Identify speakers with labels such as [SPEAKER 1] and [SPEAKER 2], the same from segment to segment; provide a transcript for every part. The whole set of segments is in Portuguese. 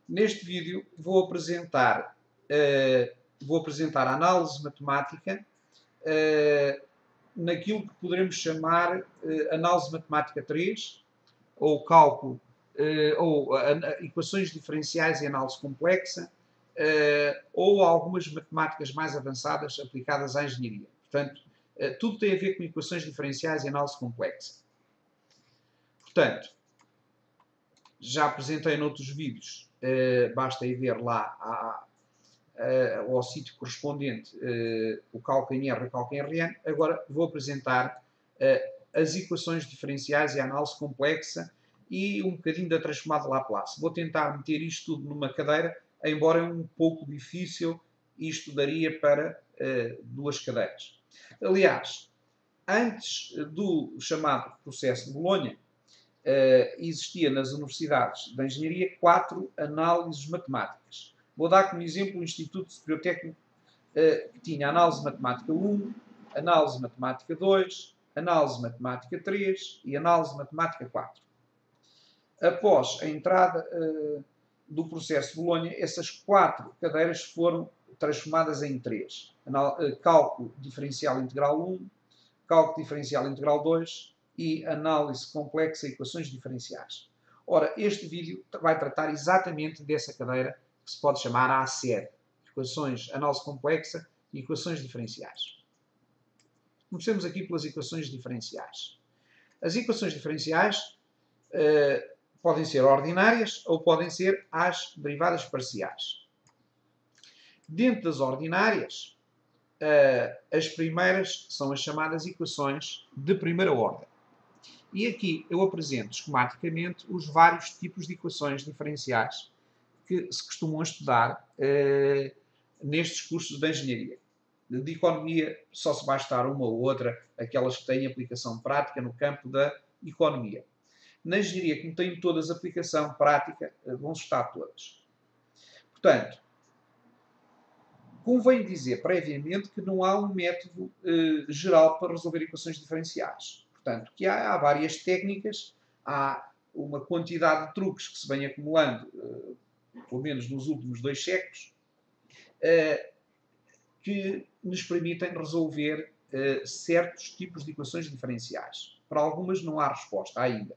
[SPEAKER 1] Neste vídeo vou apresentar a análise matemática naquilo que poderemos chamar análise matemática 3, ou cálculo, ou equações diferenciais e análise complexa, ou algumas matemáticas mais avançadas aplicadas à engenharia. Portanto, tudo tem a ver com equações diferenciais e análise complexa. Portanto, já apresentei noutros vídeos, basta ir ver lá ao sítio correspondente o cálculo em R e o cálculo em Rn. Agora vou apresentar as equações diferenciais e a análise complexa e um bocadinho da transformada de Laplace. Vou tentar meter isto tudo numa cadeira, embora é um pouco difícil, isto daria para 2 cadeiras. Aliás, antes do chamado processo de Bolonha, existia nas universidades de engenharia 4 análises matemáticas. Vou dar como exemplo o Instituto Superior Técnico, que tinha análise matemática 1, análise matemática 2, análise matemática 3 e análise matemática 4. Após a entrada do processo de Bolonha, essas 4 cadeiras foram transformadas em 3. Cálculo diferencial integral 1, cálculo diferencial integral 2 e análise complexa e equações diferenciais. Ora, este vídeo vai tratar exatamente dessa cadeira que se pode chamar a ACED, equações, análise complexa e equações diferenciais. Comecemos aqui pelas equações diferenciais. As equações diferenciais podem ser ordinárias ou podem ser as derivadas parciais. Dentro das ordinárias, as primeiras são as chamadas equações de primeira ordem. E aqui eu apresento esquematicamente os vários tipos de equações diferenciais que se costumam estudar nestes cursos de engenharia. De economia só se vai estudar uma ou outra, aquelas que têm aplicação prática no campo da economia. Na engenharia, como têm todas aplicação prática, vão-se estudar todas. Portanto, convém dizer previamente que não há um método geral para resolver equações diferenciais. Portanto, que há várias técnicas, há uma quantidade de truques que se vem acumulando, pelo menos nos últimos 2 séculos, que nos permitem resolver certos tipos de equações diferenciais. Para algumas não há resposta ainda.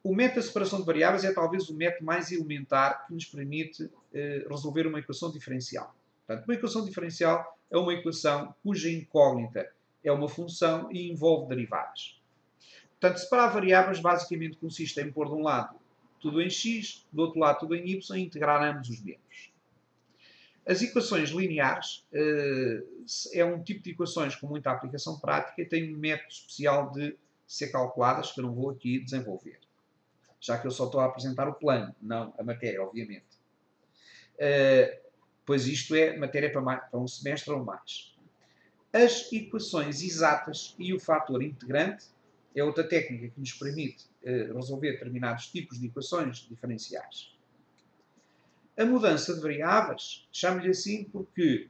[SPEAKER 1] O método da separação de variáveis é talvez o método mais elementar que nos permite resolver uma equação diferencial. Portanto, uma equação diferencial é uma equação cuja incógnita é uma função e envolve derivadas. Portanto, separar variáveis basicamente consiste em pôr de um lado tudo em x, do outro lado tudo em y e integrar ambos os membros. As equações lineares é um tipo de equações com muita aplicação prática e tem um método especial de ser calculadas que eu não vou aqui desenvolver, já que eu só estou a apresentar o plano, não a matéria, obviamente. Pois isto é matéria para um semestre ou mais. As equações exatas e o fator integrante é outra técnica que nos permite resolver determinados tipos de equações diferenciais. A mudança de variáveis, chamo-lhe assim porque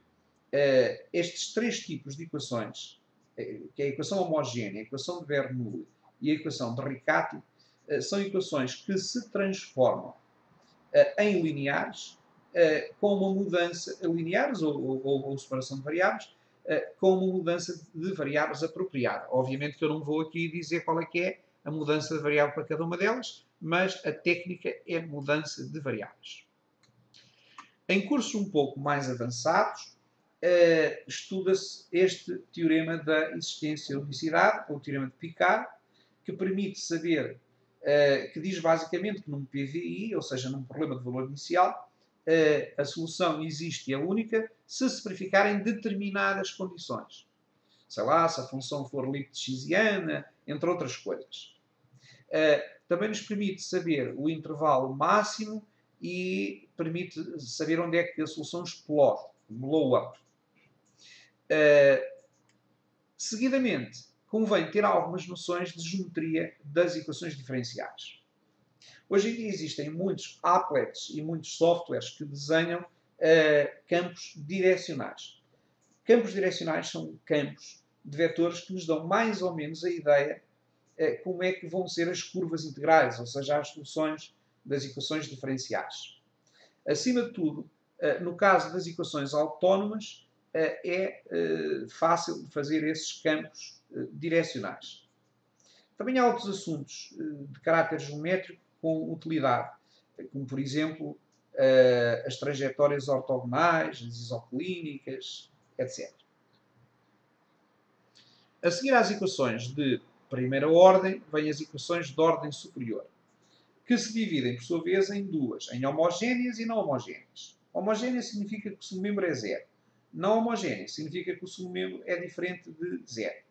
[SPEAKER 1] estes 3 tipos de equações, que é a equação homogénea, a equação de Bernoulli e a equação de Riccati, são equações que se transformam em lineares com uma mudança, lineares ou separação de variáveis, com uma mudança de variáveis apropriada. Obviamente que eu não vou aqui dizer qual é que é a mudança de variável para cada uma delas, mas a técnica é mudança de variáveis. Em cursos um pouco mais avançados, estuda-se este teorema da existência de unicidade, ou o teorema de Picard, que permite saber, que diz basicamente que num PVI, ou seja, num problema de valor inicial, a solução existe e é única se verificarem determinadas condições. Sei lá, se a função for lipschitziana, entre outras coisas. Também nos permite saber o intervalo máximo e permite saber onde é que a solução explode, blow-up. Seguidamente, convém ter algumas noções de geometria das equações diferenciais. Hoje em dia existem muitos applets e muitos softwares que desenham campos direcionais. Campos direcionais são campos de vetores que nos dão mais ou menos a ideia como é que vão ser as curvas integrais, ou seja, as soluções das equações diferenciais. Acima de tudo, no caso das equações autónomas, é fácil de fazer esses campos direcionais. Também há outros assuntos de caráter geométrico com utilidade, como, por exemplo, as trajetórias ortogonais, as isoclínicas, etc. A seguir às equações de primeira ordem, vêm as equações de ordem superior, que se dividem, por sua vez, em duas, em homogéneas e não homogéneas. Homogénea significa que o submembro é zero. Não homogénea significa que o submembro é diferente de zero.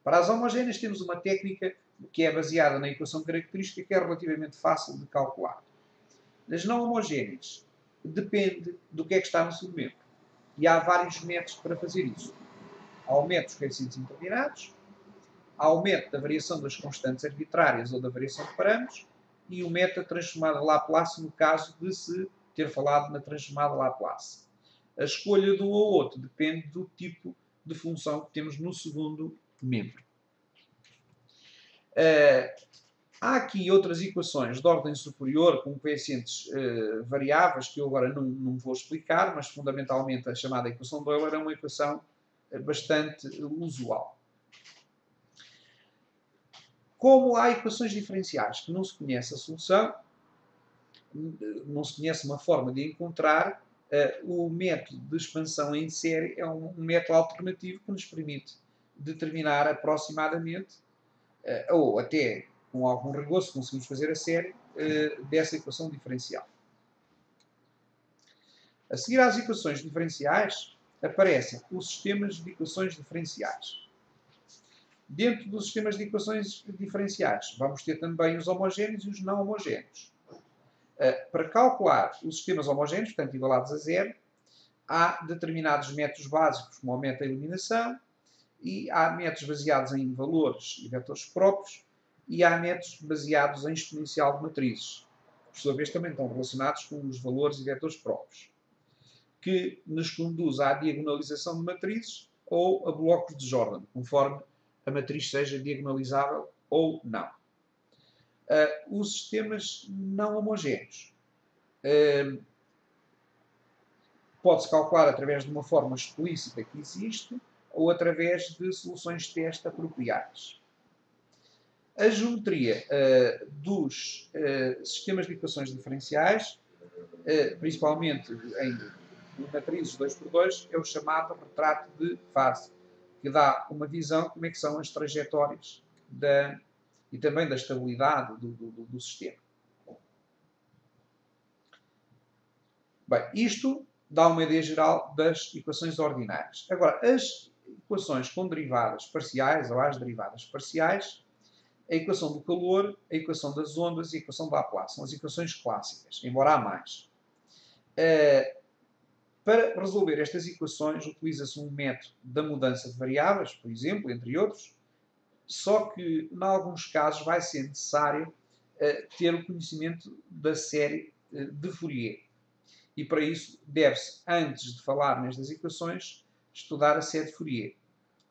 [SPEAKER 1] Para as homogéneas temos uma técnica que é baseada na equação característica que é relativamente fácil de calcular. Nas não homogéneas, depende do que é que está no submembro. E há vários métodos para fazer isso. Há o método dos coeficientes indeterminados, há o método da variação das constantes arbitrárias ou da variação de parâmetros e o método da transformada Laplace no caso de se ter falado na transformada Laplace. A escolha de um ou outro depende do tipo de função que temos no segundo membro. Há aqui outras equações de ordem superior com coeficientes variáveis que eu agora não vou explicar, mas fundamentalmente a chamada equação de Euler é uma equação bastante usual. Como há equações diferenciais que não se conhece a solução, não se conhece uma forma de encontrar, o método de expansão em série é um método alternativo que nos permite determinar aproximadamente, ou até com algum rigor, se conseguimos fazer a série, dessa equação diferencial. A seguir às equações diferenciais, aparecem os sistemas de equações diferenciais. Dentro dos sistemas de equações diferenciais, vamos ter também os homogéneos e os não homogéneos. Para calcular os sistemas homogéneos, portanto igualados a zero, há determinados métodos básicos, como o método da eliminação, e há métodos baseados em valores e vetores próprios, e há métodos baseados em exponencial de matrizes, que por sua vez também estão relacionados com os valores e vetores próprios, que nos conduz à diagonalização de matrizes ou a blocos de Jordan, conforme a matriz seja diagonalizável ou não. Os sistemas não homogéneos. Pode-se calcular através de uma forma explícita que existe ou através de soluções de teste apropriadas. A geometria dos sistemas de equações diferenciais, principalmente em matrizes 2x2, é o chamado retrato de fase, que dá uma visão de como é que são as trajetórias e também da estabilidade do sistema. Bem, isto dá uma ideia geral das equações ordinárias. Agora, as equações com derivadas parciais, ou as derivadas parciais, a equação do calor, a equação das ondas e a equação da Laplace. São as equações clássicas, embora há mais. Para resolver estas equações, utiliza-se um método da mudança de variáveis, por exemplo, entre outros, só que, em alguns casos, vai ser necessário ter o conhecimento da série de Fourier. E para isso, deve-se, antes de falar nestas equações, estudar a série de Fourier.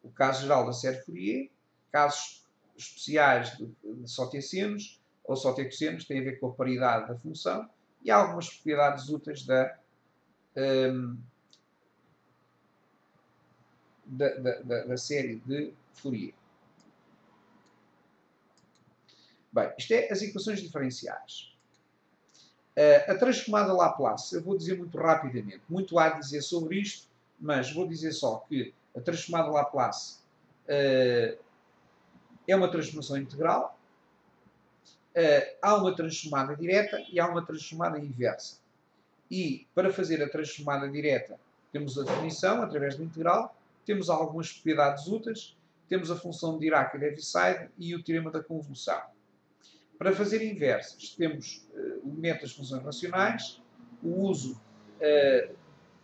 [SPEAKER 1] O caso geral da série de Fourier, casos especiais de sotessenos ou sotecossenos, têm a ver com a paridade da função e há algumas propriedades úteis da série de Fourier. Bem, isto é as equações diferenciais. A transformada Laplace, eu vou dizer muito rapidamente, muito há a dizer sobre isto, mas vou dizer só que a transformada Laplace é uma transformação integral, há uma transformada direta e há uma transformada inversa. E para fazer a transformada direta temos a definição através da integral, temos algumas propriedades úteis, temos a função de Dirac e de Heaviside e o teorema da convolução. Para fazer inversas, temos o método das funções racionais, o uso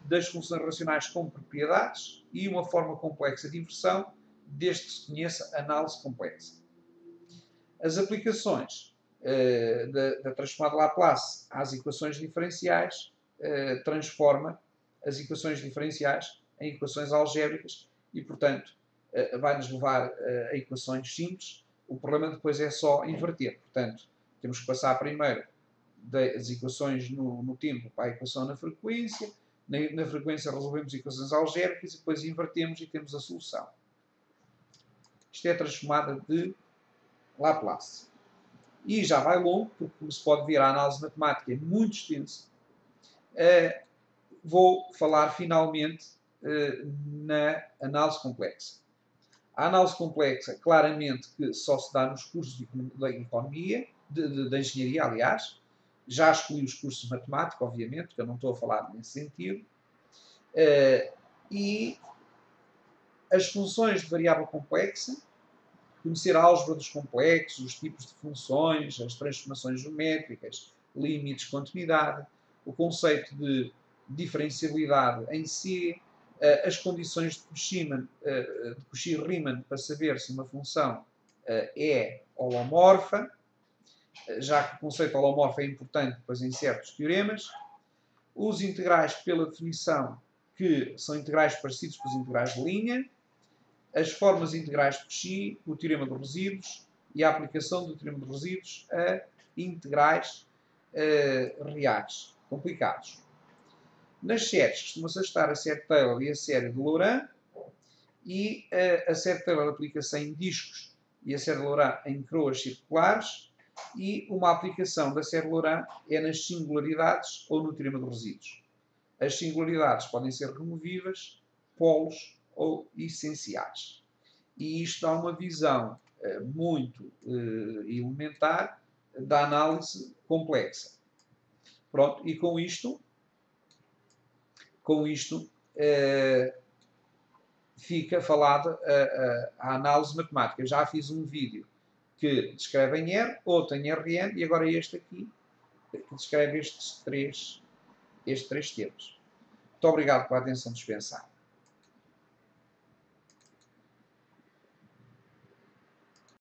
[SPEAKER 1] das funções racionais com propriedades e uma forma complexa de inversão, desde que se conheça análise complexa. As aplicações da transformada Laplace às equações diferenciais transforma as equações diferenciais em equações algébricas e, portanto, vai-nos levar a equações simples. O problema depois é só inverter. Portanto, temos que passar primeiro das equações no tempo para a equação na frequência. Na frequência resolvemos equações algébricas e depois invertemos e temos a solução. Isto é a transformada de Laplace. E já vai longo, porque como se pode ver, a análise matemática é muito extensa. Vou falar finalmente na análise complexa. A análise complexa, claramente, que só se dá nos cursos da economia, da engenharia, aliás. Já escolhi os cursos de matemática, obviamente, porque eu não estou a falar nesse sentido. E as funções de variável complexa, conhecer a álgebra dos complexos, os tipos de funções, as transformações geométricas, limites, continuidade, o conceito de diferenciabilidade em si, as condições de Cauchy-Riemann para saber se uma função é holomorfa, já que o conceito holomorfo é importante depois em certos teoremas, os integrais pela definição que são integrais parecidos com os integrais de linha, as formas integrais de Cauchy, o teorema dos resíduos e a aplicação do teorema dos resíduos a integrais reais, complicados. Nas séries costuma-se ajustar a série Taylor e a série de Laurent, e a série Taylor aplica-se em discos e a série de Laurent em croas circulares, e uma aplicação da série Laurent é nas singularidades ou no teorema dos resíduos. As singularidades podem ser removíveis, polos ou essenciais. E isto dá uma visão muito elementar da análise complexa. Pronto, e com isto fica falada a análise matemática. Já fiz um vídeo que descreve em R, outro em Rn, e agora este aqui, que descreve estes três temas. Muito obrigado pela atenção dispensada.